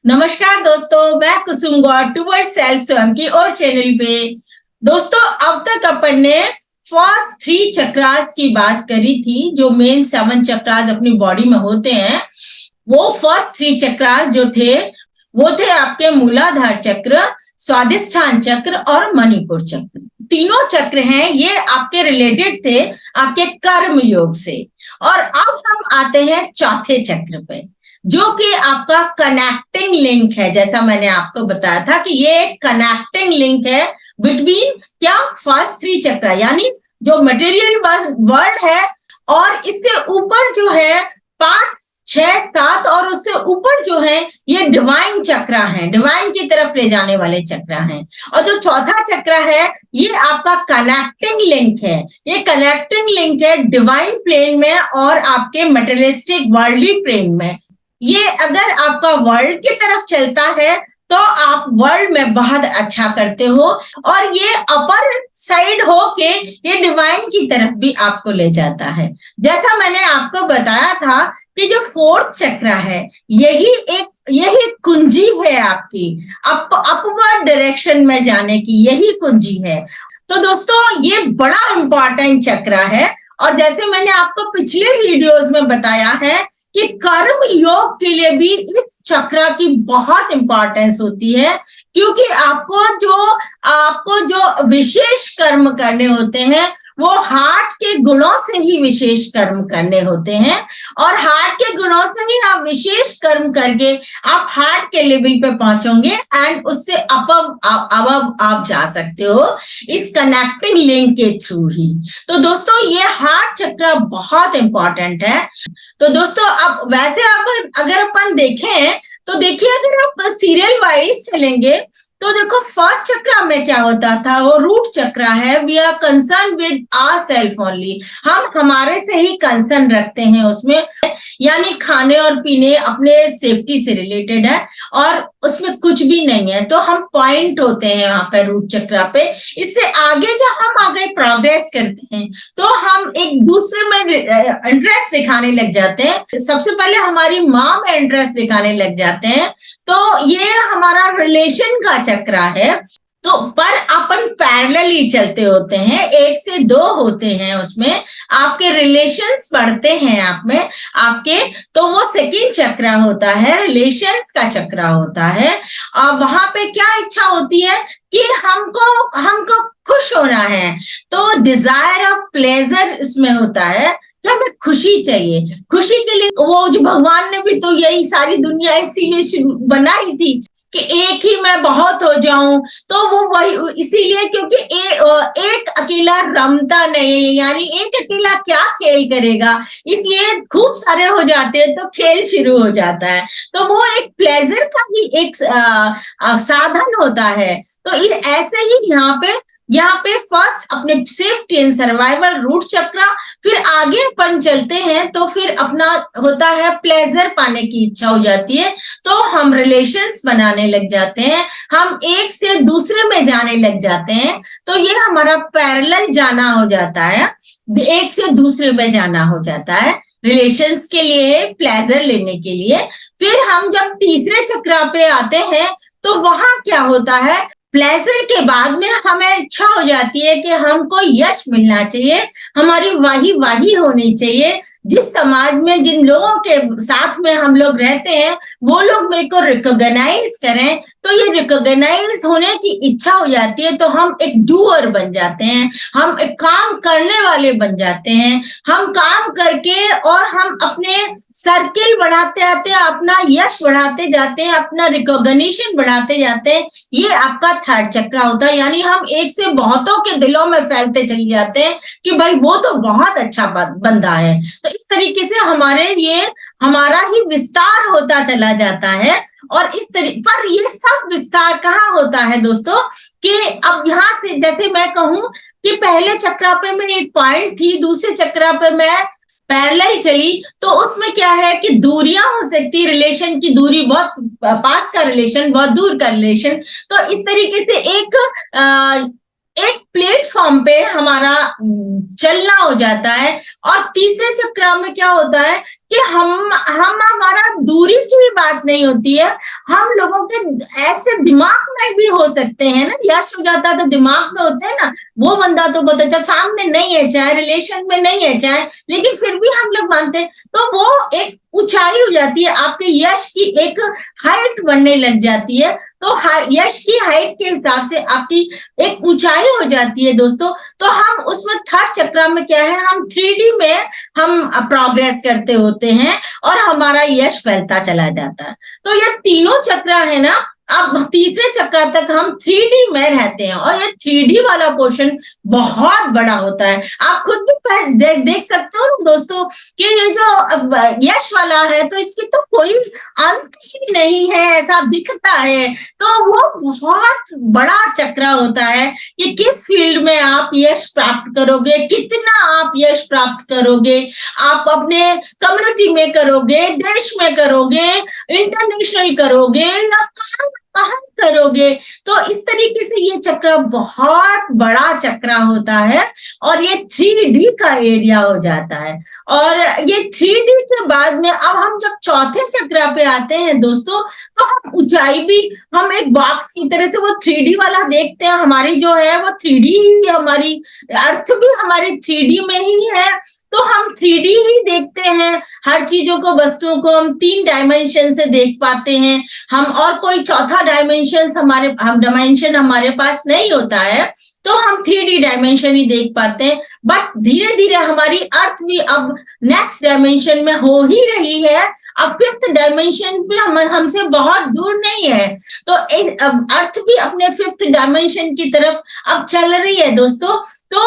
नमस्कार दोस्तों, मैं कुसुम गौर टूवर्ड सेल्फ स्वयं की और चैनल पे। दोस्तों, अब तक अपन ने फर्स्ट 3 चक्रास की बात करी थी, जो मेन 7 चक्रास अपनी बॉडी में होते हैं। वो फर्स्ट 3 चक्रास जो थे वो थे आपके मूलाधार चक्र, स्वादिष्ठान चक्र और मणिपुर चक्र। तीनों चक्र हैं, ये आपके रिलेटेड थे आपके कर्म योग से। और अब हम आते हैं चौथे चक्र पे, जो कि आपका कनेक्टिंग लिंक है। जैसा मैंने आपको बताया था कि ये एक कनेक्टिंग लिंक है बिटवीन क्या फर्स्ट 3 चक्र, यानी जो मटेरियल वर्ल्ड है और इससे ऊपर जो है 5, 6, 7 और उससे ऊपर जो है ये डिवाइन चक्र है, डिवाइन की तरफ ले जाने वाले चक्र हैं। और जो चौथा चक्र है ये आपका कनेक्टिंग लिंक है। ये कनेक्टिंग लिंक है डिवाइन प्लेन में और आपके मटेरियलिस्टिक वर्ल्डली प्लेन में। ये अगर आपका वर्ल्ड की तरफ चलता है तो आप वर्ल्ड में बहुत अच्छा करते हो, और ये अपर साइड हो के ये डिवाइन की तरफ भी आपको ले जाता है। जैसा मैंने आपको बताया था कि जो 4th चक्र है यही कुंजी है आपकी अपवर्ड डायरेक्शन में जाने की, यही कुंजी है। तो दोस्तों, ये बड़ा इंपॉर्टेंट चक्र है। और जैसे मैंने आपको पिछले वीडियोस में बताया है कि कर्म योग के लिए भी इस चक्र की बहुत इंपॉर्टेंस होती है, क्योंकि आपको जो विशेष कर्म करने होते हैं वो हार्ट के गुणों से ही विशेष कर्म करने होते हैं। और हार्ट के गुणों से ही आप विशेष कर्म करके आप हार्ट के लेवल पे पहुंचोगे एंड उससे अब आप जा सकते हो इस कनेक्टिंग लिंक के थ्रू ही। तो दोस्तों, ये हार्ट चक्र बहुत इंपॉर्टेंट है। तो दोस्तों, अब वैसे अगर अपन देखें तो देखिए, अगर आप सीरियल वाइज चलेंगे तो देखो, फर्स्ट चक्र में क्या होता था, वो रूट चक्र है। We are concern with our self only, हम हमारे से ही कंसर्न रखते हैं उसमें, यानी खाने और पीने अपने सेफ्टी से रिलेटेड है और उसमें कुछ भी नहीं है। तो हम पॉइंट होते हैं यहाँ पे रूट चक्र पे। इससे आगे जब हम आगे प्रोग्रेस करते हैं तो हम एक दूसरे में इंटरेस्ट दिखाने लग जाते हैं। सबसे पहले हमारी माँ में इंटरेस्ट दिखाने लग जाते हैं, तो ये हमारा रिलेशन का चक्र है। तो पर अपन पैरेलली चलते होते हैं, 1 से 2 होते हैं, उसमें आपके रिलेशंस बढ़ते हैं आप में आपके, तो वो सेकंड चक्र होता है, रिलेशंस का चक्र होता है। और वहां पे क्या इच्छा होती है कि हमको खुश होना है, तो डिजायर ऑफ प्लेजर इसमें होता है कि हमें खुशी चाहिए। खुशी के लिए वो जो भगवान ने भी तो यही सारी दुनिया इसीलिए बनाई थी कि एक ही मैं बहुत हो जाऊं। तो वो वही इसीलिए क्योंकि एक अकेला रमता नहीं, यानी एक अकेला क्या खेल करेगा, इसलिए खूब सारे हो जाते हैं तो खेल शुरू हो जाता है। तो वो एक प्लेजर का ही एक साधन होता है। तो ये ऐसे ही यहाँ पे फर्स्ट अपने सेफ्टी एंड सर्वाइवल रूट चक्र, फिर आगे अपन चलते हैं तो फिर अपना होता है प्लेजर पाने की इच्छा हो जाती है, तो हम रिलेशंस बनाने लग जाते हैं, हम एक से दूसरे में जाने लग जाते हैं। तो ये हमारा पैरेलल जाना हो जाता है, एक से दूसरे में जाना हो जाता है रिलेशंस के लिए, प्लेजर लेने के लिए। फिर हम जब तीसरे चक्र पे आते हैं तो वहां क्या होता है, प्लेजर के बाद में हमें इच्छा हो जाती है कि हमको यश मिलना चाहिए, हमारी वाही होनी चाहिए। जिस समाज में जिन लोगों के साथ में हम लोग रहते हैं वो लोग मेरे को रिकॉग्नाइज करें, तो ये रिकॉग्नाइज होने की इच्छा हो जाती है। तो हम एक डूअर बन जाते हैं, हम एक काम करने वाले बन जाते हैं। हम काम करके और हम अपने सर्किल बढ़ाते जाते हैं, अपना यश बढ़ाते जाते हैं, अपना रिकॉग्निशन बढ़ाते जाते हैं। ये आपका थर्ड चक्र होता है, यानी हम एक से बहुतों के दिलों में फैलते चले जाते हैं कि भाई वो तो बहुत अच्छा बंदा है। तो इस तरीके से हमारा ही विस्तार होता चला जाता है। और इस तरीके पर ये सब विस्तार कहाँ होता है दोस्तों, कि अब यहाँ से जैसे मैं कहूं कि पहले चक्र पे मैं एक पॉइंट थी, दूसरे चक्र पे मैं पैरेलल चली, तो उसमें क्या है कि दूरियां हो सकती, रिलेशन की दूरी, बहुत पास का रिलेशन, बहुत दूर का रिलेशन। तो इस तरीके से एक एक प्लेटफॉर्म पे हमारा चलना हो जाता है। और तीसरे चक्र में क्या होता है कि हम हमारा दूरी की बात नहीं होती है, हम लोगों के ऐसे दिमाग में भी हो सकते हैं ना, यश हो जाता है तो दिमाग में होते हैं ना, वो बंदा तो बहुत अच्छा, सामने नहीं है, चाहे रिलेशन में नहीं है, चाहे, लेकिन फिर भी हम लोग मानते हैं, तो वो एक ऊंचाई हो जाती है, आपके यश की एक हाइट बनने लग जाती है। तो यश की हाइट के हिसाब से आपकी एक ऊंचाई हो जाती है दोस्तों। तो हम उसमें थर्ड चक्र में क्या है, हम 3D में हम प्रोग्रेस करते होते हैं और हमारा यश फैलता चला जाता है। तो ये तीनों चक्र है ना, अब तीसरे चक्र तक हम 3D में रहते हैं, और ये 3D वाला पोर्शन बहुत बड़ा होता है। आप खुद भी देख सकते हो ना दोस्तों कि ये जो यश वाला है तो इसकी तो कोई अंत ही नहीं है, ऐसा दिखता है। तो वो बहुत बड़ा चक्र होता है कि किस फील्ड में आप यश प्राप्त करोगे, कितना आप यश प्राप्त करोगे, आप अपने कम्युनिटी में करोगे, देश में करोगे, इंटरनेशनल करोगे, या कहाँ करोगे। तो इस तरीके से ये चक्र बहुत बड़ा चक्र होता है, और ये 3D का एरिया हो जाता है। और ये 3D के बाद में अब हम जब चौथे चक्र पे आते हैं दोस्तों, तो हम ऊंचाई भी, हम एक बॉक्स की तरह से वो 3D वाला देखते हैं, हमारी जो है वो 3D ही, हमारी अर्थ भी हमारी 3D में ही है। तो हम 3D ही देखते हैं, हर चीजों को, वस्तुओं को हम 3 डायमेंशन से देख पाते हैं हम, और कोई चौथा डायमेंशन हमारे पास नहीं होता है, तो हम 3D डायमेंशन ही देख पाते हैं। बट धीरे धीरे हमारी अर्थ भी अब नेक्स्ट डायमेंशन में हो ही रही है, अब 5th डायमेंशन भी हमसे बहुत दूर नहीं है। तो अर्थ भी अपने 5th डायमेंशन की तरफ अब चल रही है दोस्तों। तो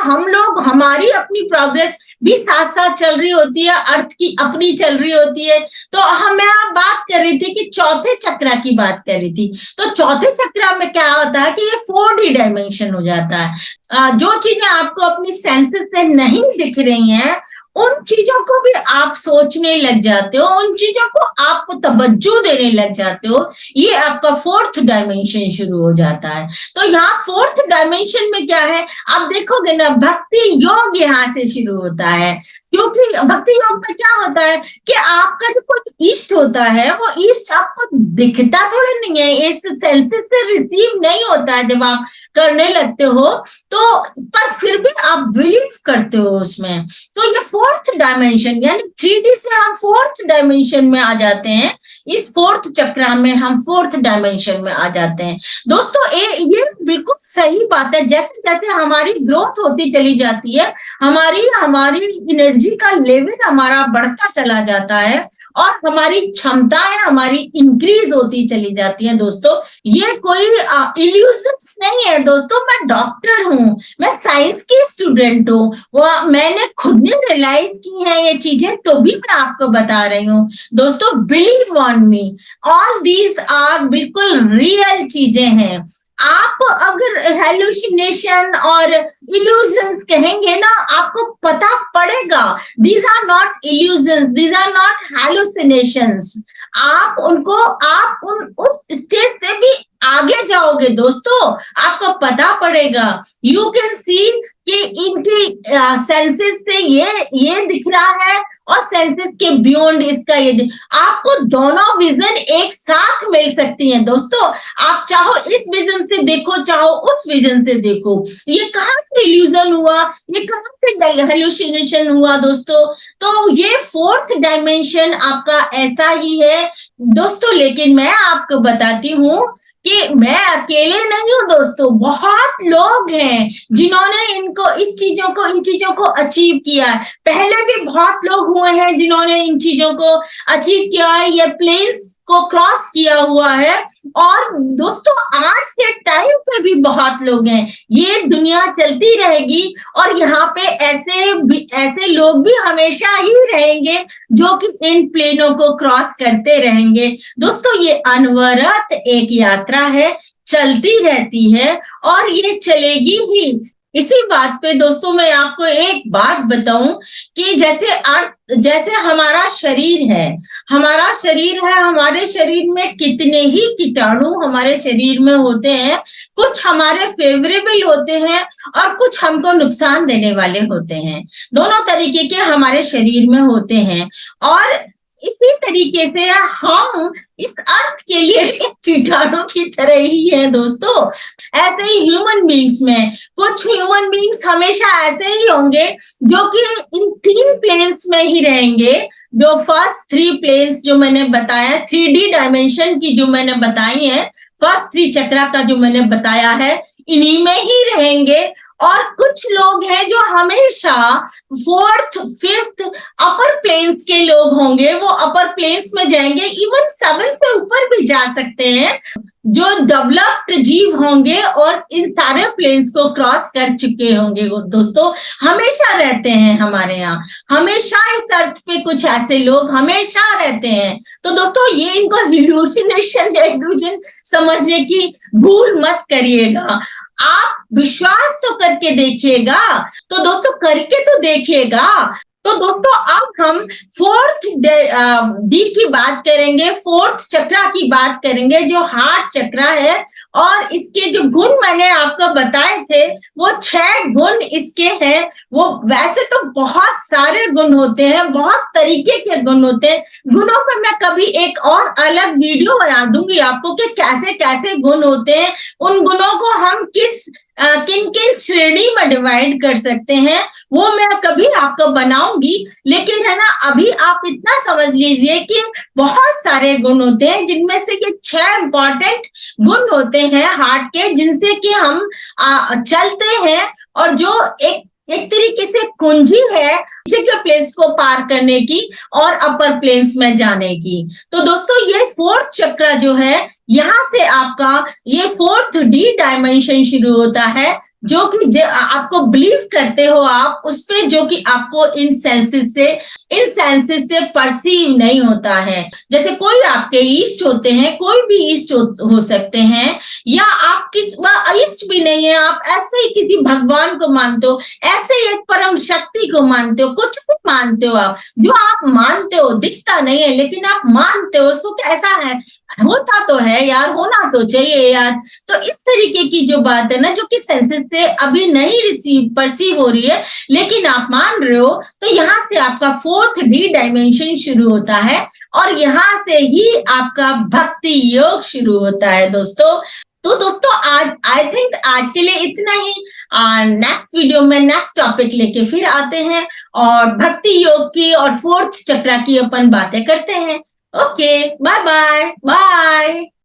हम लोग, हमारी अपनी प्रोग्रेस भी साथ साथ चल रही होती है, अर्थ की अपनी चल रही होती है। तो मैं बात कर रही थी कि चौथे चक्र की बात कर रही थी। तो चौथे चक्र में क्या होता है कि ये 4D डायमेंशन हो जाता है। जो चीजें आपको अपनी सेंसेस से नहीं दिख रही हैं, उन चीजों को भी आप सोचने लग जाते हो, उन चीजों को आप तवज्जो देने लग जाते हो। ये आपका 4th डायमेंशन शुरू हो जाता है। तो यहाँ 4th डायमेंशन में क्या है, आप देखोगे ना, भक्ति योग यहाँ से शुरू होता है। क्योंकि भक्ति योग में क्या होता है कि आपका जो कोई इष्ट होता है, वो इष्ट आपको दिखता थोड़ी नहीं है, इस सेंसेस से रिसीव नहीं होता है जब आप करने लगते हो, तो पर फिर भी आप बिलीव करते हो उसमें। तो ये 4th डायमेंशन, यानी 3D से हम 4th डायमेंशन में आ जाते हैं। इस 4th चक्र में हम 4th डायमेंशन में आ जाते हैं दोस्तों। ये बिल्कुल सही बात है। जैसे जैसे हमारी ग्रोथ होती चली जाती है, हमारी एनर्जी का लेवल हमारा बढ़ता चला जाता है, और हमारी क्षमताएं हमारी इंक्रीज होती चली जाती हैं दोस्तों। ये कोई इल्यूजन्स नहीं है दोस्तों। मैं डॉक्टर हूँ, मैं साइंस की स्टूडेंट हूँ, वो मैंने खुद ने रियलाइज की है ये चीजें, तो भी मैं आपको बता रही हूँ दोस्तों। Believe on me, all these are बिल्कुल रियल चीजें हैं। आप अगर हेलुसिनेशन और इल्यूजन्स कहेंगे ना, आपको पता पड़ेगा these are not illusions, these are not hallucinations. आप उस स्टेज से भी आगे जाओगे दोस्तों, आपको पता पड़ेगा। यू कैन सी कि इनकी सेंसेस से ये दिख रहा है, और सेंसेस के बियॉन्ड इसका ये आपको दोनों विजन एक साथ मिल सकती हैं दोस्तों। आप चाहो इस विजन से देखो, चाहो उस विजन से देखो। ये कहाँ से इल्यूजन हुआ, ये कहाँ से हेलुसिनेशन हुआ दोस्तों। तो ये 4th डायमेंशन आपका ऐसा ही है दोस्तों। लेकिन मैं आपको बताती हूँ कि मैं अकेले नहीं हूँ दोस्तों, बहुत लोग हैं जिन्होंने इन चीजों को अचीव किया है। पहले भी बहुत लोग हुए हैं जिन्होंने इन चीजों को अचीव किया है, ये प्लेन्स को क्रॉस किया हुआ है। और दोस्तों आज के टाइम पे भी बहुत लोग हैं, ये दुनिया चलती रहेगी, और यहाँ पे ऐसे लोग भी हमेशा ही रहेंगे जो कि इन प्लेनों को क्रॉस करते रहेंगे दोस्तों। ये अनवरत एक यात्रा है, चलती रहती है, और ये चलेगी ही। इसी बात पे दोस्तों मैं आपको एक बात बताऊं कि जैसे हमारा शरीर है, हमारे शरीर में कितने ही कीटाणु हमारे शरीर में होते हैं। कुछ हमारे फेवरेबल होते हैं और कुछ हमको नुकसान देने वाले होते हैं। दोनों तरीके के हमारे शरीर में होते हैं और इसी तरीके से हम इस अर्थ के लिए कीटाणु की तरह ही हैं दोस्तों। ऐसे ही ह्यूमन बींग्स में कुछ ह्यूमन बींग्स हमेशा ऐसे ही होंगे जो कि इन 3 प्लेन्स में ही रहेंगे। जो फर्स्ट 3 प्लेन्स जो मैंने बताया, 3D डायमेंशन की जो मैंने बताई है, फर्स्ट 3 चक्रा का जो मैंने बताया है, इन्हीं में ही रहेंगे। और कुछ लोग हैं जो हमेशा 4th 5th अपर प्लेन्स के लोग होंगे, वो अपर प्लेन्स में जाएंगे, इवन 7 से ऊपर भी जा सकते हैं, जो डेवलप्ड जीव होंगे और इन सारे प्लेन्स को क्रॉस कर चुके होंगे। वो दोस्तों हमेशा रहते हैं हमारे यहाँ, हमेशा इस अर्थ पे कुछ ऐसे लोग हमेशा रहते हैं। तो दोस्तों ये इनको हेलुसिनेशन या इल्यूजन समझने की भूल मत करिएगा। आप विश्वास तो करके देखिएगा। तो दोस्तों करके तो देखिएगा। तो दोस्तों अब हम 4th डी की बात करेंगे, 4th चक्रा की बात करेंगे जो हार्ट चक्रा है। और इसके जो गुण मैंने आपको बताए थे वो 6 गुण इसके हैं। वो वैसे तो बहुत सारे गुण होते हैं, बहुत तरीके के गुण होते हैं। गुणों पर मैं कभी एक और अलग वीडियो बना दूंगी आपको कि कैसे कैसे गुण होते हैं, उन गुणों को हम किन किन श्रेणी में डिवाइड कर सकते हैं, वो मैं कभी आपको बनाऊंगी। लेकिन है ना, अभी आप इतना समझ लीजिए कि बहुत सारे गुण होते हैं, जिनमें से ये 6 इंपॉर्टेंट गुण होते हैं हार्ट के, जिनसे कि हम चलते हैं और जो एक तरीके से कुंजी है नीचे के प्लेन्स को पार करने की और अपर प्लेन्स में जाने की। तो दोस्तों ये 4th चक्र जो है, यहां से आपका ये 4th डी डायमेंशन शुरू होता है, जो कि आपको बिलीव करते हो आप उस पे, जो कि आपको इन सेंसेस से परसीव नहीं होता है। जैसे कोई आपके इष्ट होते हैं, कोई भी इष्ट हो सकते हैं, या आप इष्ट भी नहीं है, आप ऐसे ही किसी भगवान को मानते हो, ऐसे ही एक परम शक्ति को मानते हो, कुछ भी मानते हो आप, जो आप मानते हो दिखता नहीं है लेकिन आप मानते हो उसको, कैसा है, होता तो है यार, होना तो चाहिए यार। तो इस तरीके की जो बात है ना, जो कि सेंसेस से अभी नहीं परसीव हो रही है लेकिन आप मान रहे हो, तो यहाँ से आपका 4th डी डायमेंशन शुरू होता है और यहाँ से ही आपका भक्ति योग शुरू होता है दोस्तों। तो दोस्तों आज आई थिंक आज के लिए इतना ही। नेक्स्ट वीडियो में नेक्स्ट टॉपिक लेके फिर आते हैं और भक्ति योग की और 4th चक्र की अपन बातें करते हैं। Okay, bye bye bye.